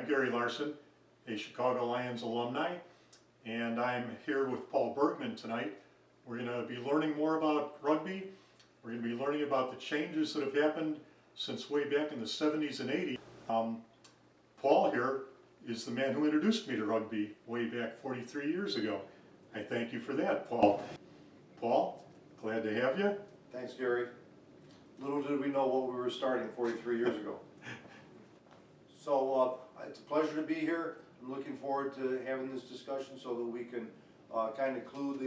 Gary Larson, a Chicago Lions alumni, and I'm here with Paul Bergman tonight. We're going to be learning more about rugby. We're going to be learning about the changes that have happened since way back in the 70s and 80s. Paul here is the man who introduced me to rugby way back 43 years ago. I thank you for that, Paul. Paul, glad to have you. Thanks, Gary. Little did we know what we were starting 43 years ago. So it's a pleasure to be here. I'm looking forward to having this discussion so that we can kind of clue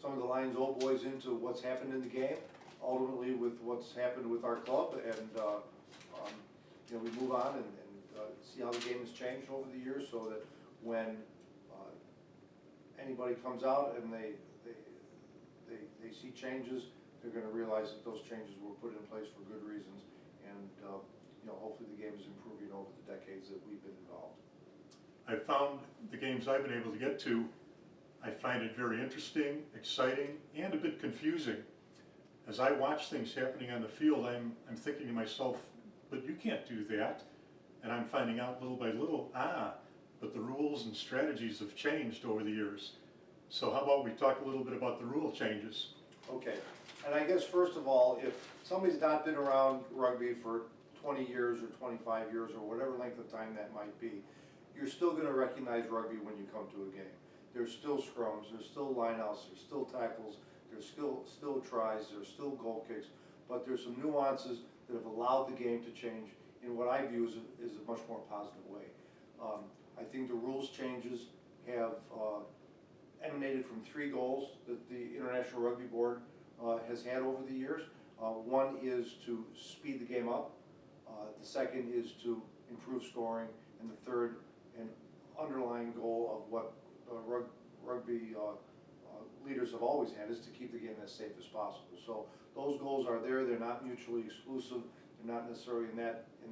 some of the Lions old boys into what's happened in the game, ultimately with what's happened with our club, and we move on and see how the game has changed over the years, so that when anybody comes out and they see changes, they're going to realize that those changes were put in place for good reasons, and hopefully the game is improving over the decades that we've been involved. I found the games I've been able to get to, I find it very interesting, exciting, and a bit confusing. As I watch things happening on the field, I'm thinking to myself, but you can't do that. And I'm finding out little by little, but the rules and strategies have changed over the years. So how about we talk a little bit about the rule changes? Okay, and I guess first of all, if somebody's not been around rugby for 20 years or 25 years or whatever length of time that might be, you're still going to recognize rugby when you come to a game. There's still scrums, there's still lineouts, there's still tackles, there's still tries, there's still goal kicks, but there's some nuances that have allowed the game to change in what I view is a much more positive way. I think the rules changes have emanated from three goals that the International Rugby Board has had over the years. One is to speed the game up, the second is to improve scoring, and the third, an underlying goal of what rugby leaders have always had, is to keep the game as safe as possible. So those goals are there. They're not mutually exclusive. They're not necessarily in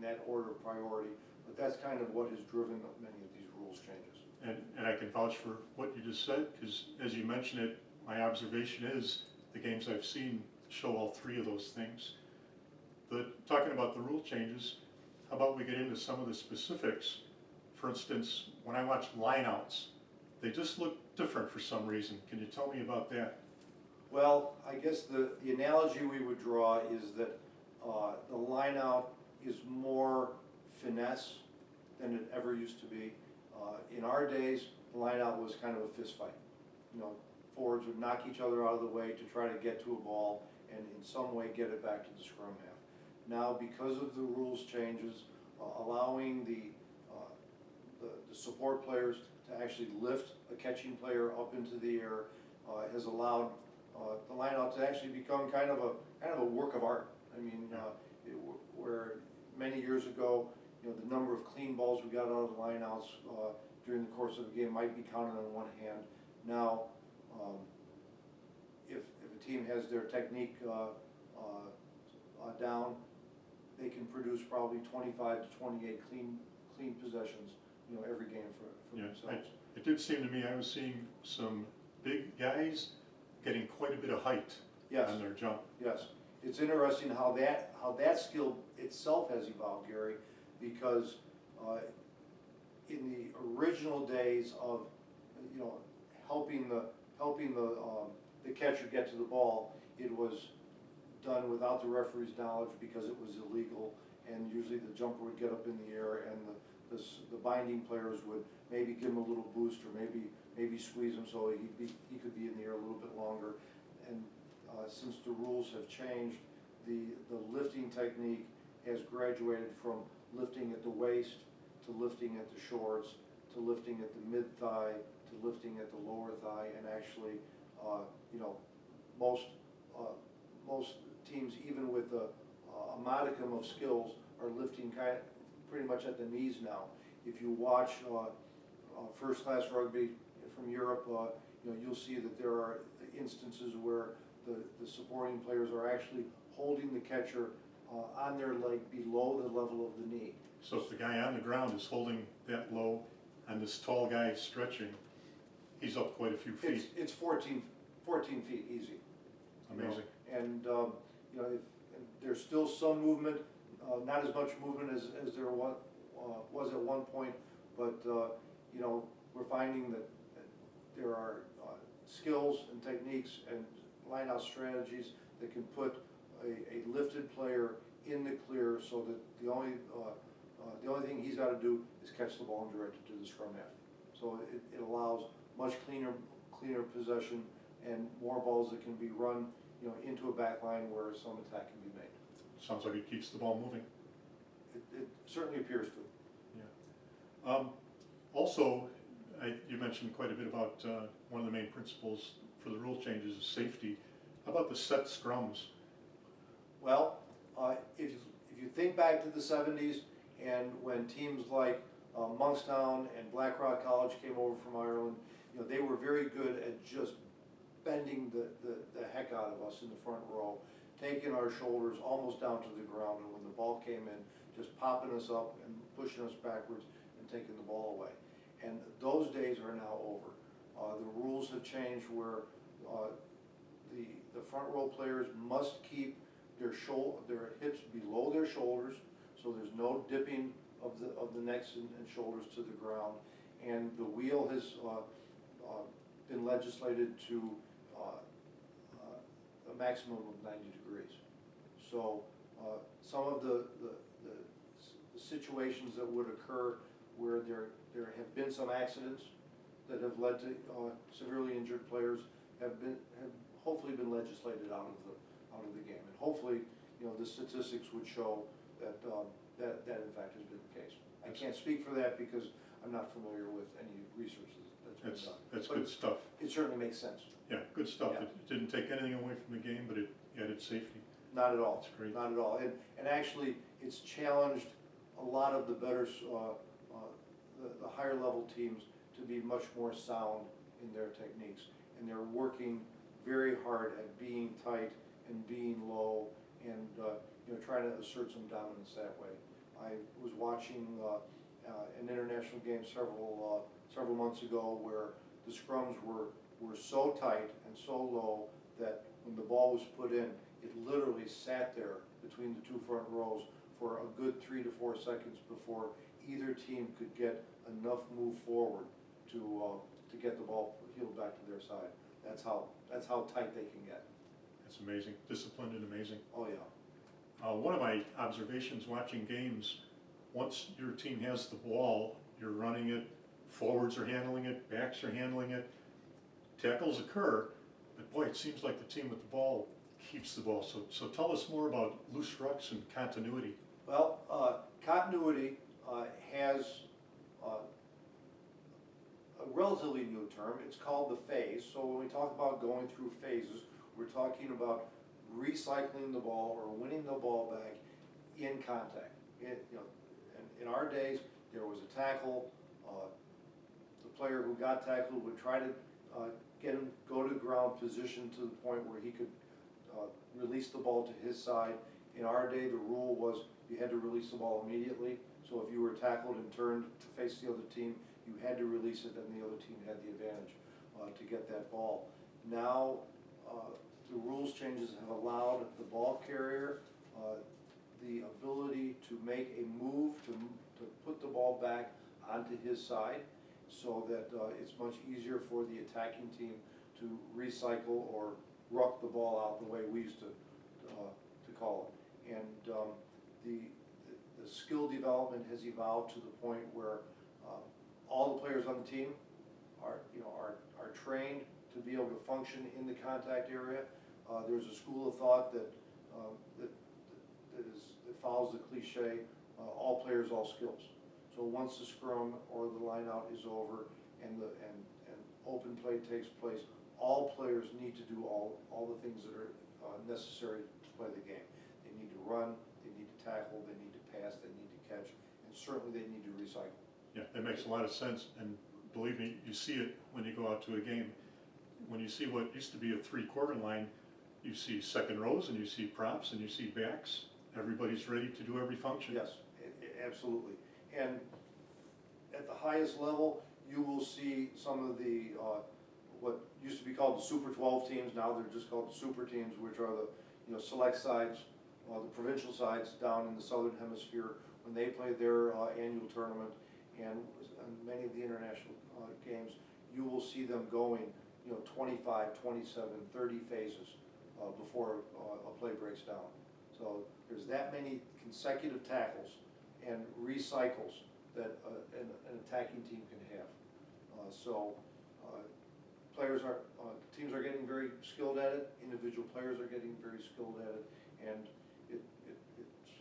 that order of priority, but that's kind of what has driven many of these rules changes. And I can vouch for what you just said, because as you mentioned it, my observation is the games I've seen show all three of those things. Talking about the rule changes, how about we get into some of the specifics? For instance, when I watch lineouts, they just look different for some reason. Can you tell me about that? Well, I guess the analogy we would draw is that the lineout is more finesse than it ever used to be. In our days, the lineout was kind of a fist fight. Forwards would knock each other out of the way to try to get to a ball and in some way get it back to the scrum half. Now, because of the rules changes, allowing the support players to actually lift a catching player up into the air has allowed the lineout to actually become kind of a work of art. I mean, where many years ago, the number of clean balls we got out of the lineouts during the course of a game might be counted on one hand. Now, if a team has their technique down, they can produce probably 25 to 28 clean possessions, every game for themselves. It did seem to me I was seeing some big guys getting quite a bit of height on their jump. Yes, it's interesting how that skill itself has evolved, Gary, because in the original days of helping the catcher get to the ball, it was done without the referee's knowledge because it was illegal, and usually the jumper would get up in the air and the binding players would maybe give him a little boost or maybe squeeze him so he could be in the air a little bit longer. And since the rules have changed, the lifting technique has graduated from lifting at the waist to lifting at the shorts to lifting at the mid-thigh to lifting at the lower thigh, and actually most teams, even with a modicum of skills, are lifting pretty much at the knees now. If you watch first-class rugby from Europe, you'll see that there are instances where the supporting players are actually holding the catcher on their leg below the level of the knee. So if the guy on the ground is holding that low and this tall guy is stretching, he's up quite a few feet. It's 14 feet easy. Amazing. And there's still some movement, not as much movement as there was at one point, but, you know, we're finding that there are skills and techniques and line-out strategies that can put a lifted player in the clear so that the only thing he's got to do is catch the ball and direct it to the scrum half. So it allows much cleaner possession and more balls that can be run, you know, into a back line where some attack can be made. Sounds like it keeps the ball moving. It certainly appears to. Yeah. Also, you mentioned quite a bit about one of the main principles for the rule changes is safety. How about the set scrums? Well, if you think back to the 70s and when teams like Monkstown and Black Rock College came over from Ireland, you know, they were very good at just bending the heck out of us in the front row, taking our shoulders almost down to the ground, and when the ball came in, just popping us up and pushing us backwards and taking the ball away. And those days are now over. The rules have changed where the front row players must keep their hips below their shoulders, so there's no dipping of the necks and shoulders to the ground. And the wheel has been legislated to a maximum of 90 degrees. So some of the situations that would occur where there have been some accidents that have led to severely injured players have hopefully been legislated out of the game, and hopefully, you know, the statistics would show that that in fact has been the case. I can't speak for that because I'm not familiar with any research that's been done. That's good stuff. It certainly makes sense. Yeah, good stuff. Yeah. It didn't take anything away from the game, but it added safety. Not at all. That's great. Not at all. And actually, it's challenged a lot of the better, the higher level teams to be much more sound in their techniques. And they're working very hard at being tight and being low and you know, trying to assert some dominance that way. I was watching an international game several months ago where the scrums were so tight and so low that when the ball was put in, it literally sat there between the two front rows for a good 3 to 4 seconds before either team could get enough move forward to get the ball heeled back to their side. That's how tight they can get. That's amazing. Disciplined and amazing. Oh yeah. One of my observations watching games, once your team has the ball, you're running it, forwards are handling it, backs are handling it, tackles occur, but boy, it seems like the team with the ball keeps the ball. So tell us more about loose rucks and continuity. Well, continuity has a relatively new term. It's called the phase. So when we talk about going through phases, we're talking about recycling the ball or winning the ball back in contact. You know, in our days, there was a tackle. The player who got tackled would try to get him go to ground position to the point where he could release the ball to his side. In our day, the rule was you had to release the ball immediately. So if you were tackled and turned to face the other team, you had to release it, and the other team had the advantage to get that ball. Now, the rules changes have allowed the ball carrier the ability to make a move to put the ball back onto his side, so that it's much easier for the attacking team to recycle or ruck the ball out the way we used to call it. And the skill development has evolved to the point where all the players on the team are trained to be able to function in the contact area. There's a school of thought that follows the cliche, all players, all skills. So once the scrum or the line out is over and open play takes place, all players need to do all the things that are necessary to play the game. They need to run, they need to tackle, they need to pass, they need to catch, and certainly they need to recycle. Yeah, that makes a lot of sense, and believe me, you see it when you go out to a game. When you see what used to be a three-quarter line, you see second rows and you see props and you see backs. Everybody's ready to do every function. Yes, absolutely. And at the highest level, you will see some of the what used to be called the Super 12 teams. Now they're just called the Super teams, which are the select sides, the provincial sides down in the southern hemisphere, when they play their annual tournament and many of the international games, you will see them going, 25, 27, 30 phases before a play breaks down. So there's that many consecutive tackles and recycles that an attacking team can have. Teams are getting very skilled at it, individual players are getting very skilled at it, and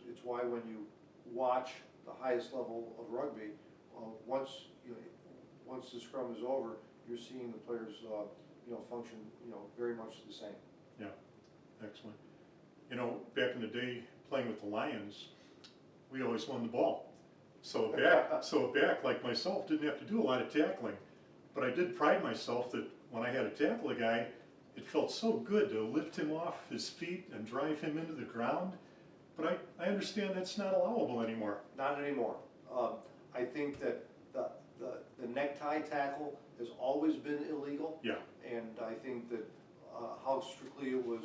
it's why when you watch the highest level of rugby, once the scrum is over, you're seeing the players function very much the same. Yeah, excellent. Back in the day, playing with the Lions, we always won the ball. So a back like myself didn't have to do a lot of tackling, but I did pride myself that when I had to tackle a guy, it felt so good to lift him off his feet and drive him into the ground. But I understand that's not allowable anymore. Not anymore. I think that the necktie tackle has always been illegal. Yeah. And I think that how strictly it was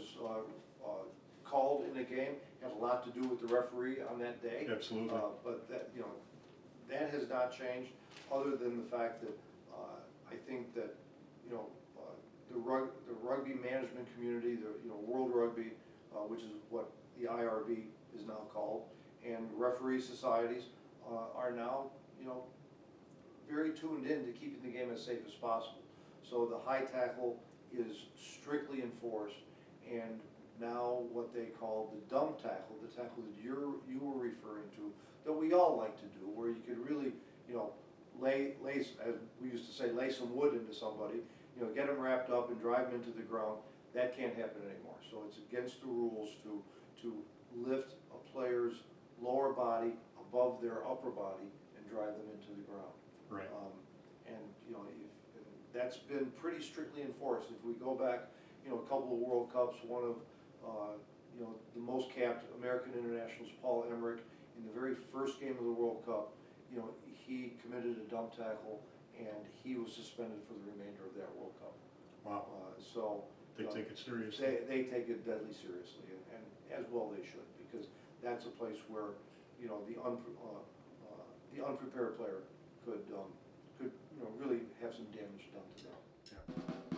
called in a game has a lot to do with the referee on that day. Absolutely. But that has not changed, other than the fact that I think that the rugby management community, the World Rugby, which is what the IRB is now called, and referee societies are now very tuned in to keeping the game as safe as possible. So the high tackle is strictly enforced, and now what they call the dumb tackle, the tackle that you were referring to, that we all like to do, where you could really lay, as we used to say, lay some wood into somebody, get them wrapped up and drive them into the ground. That can't happen anymore. So it's against the rules to lift a player's lower body above their upper body and drive them into the ground. Right. And that's been pretty strictly enforced. If we go back, a couple of World Cups, one of the most capped American internationals, Paul Emmerich, in the very first game of the World Cup, he committed a dumb tackle and he was suspended for the remainder of that World Cup. Wow. So they take it seriously. They take it deadly seriously, and as well they should, because that's a place where the unprepared player could really have some damage done to them. Yeah.